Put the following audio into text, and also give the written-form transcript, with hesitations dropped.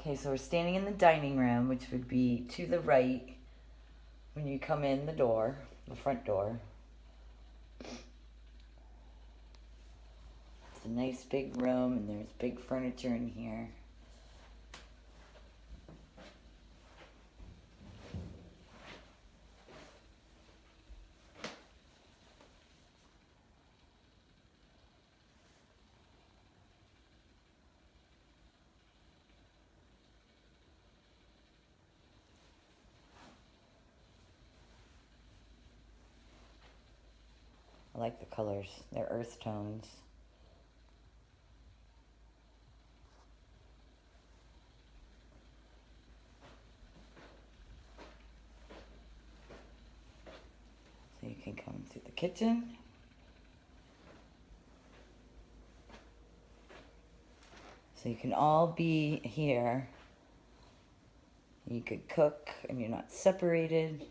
Okay, so we're standing in the dining room, which would be to the right when you come in the door, the front door. It's a nice big room, and there's big furniture in here. I like the colors. They're earth tones. So you can come through the kitchen. So you can all be here. You could cook and you're not separated.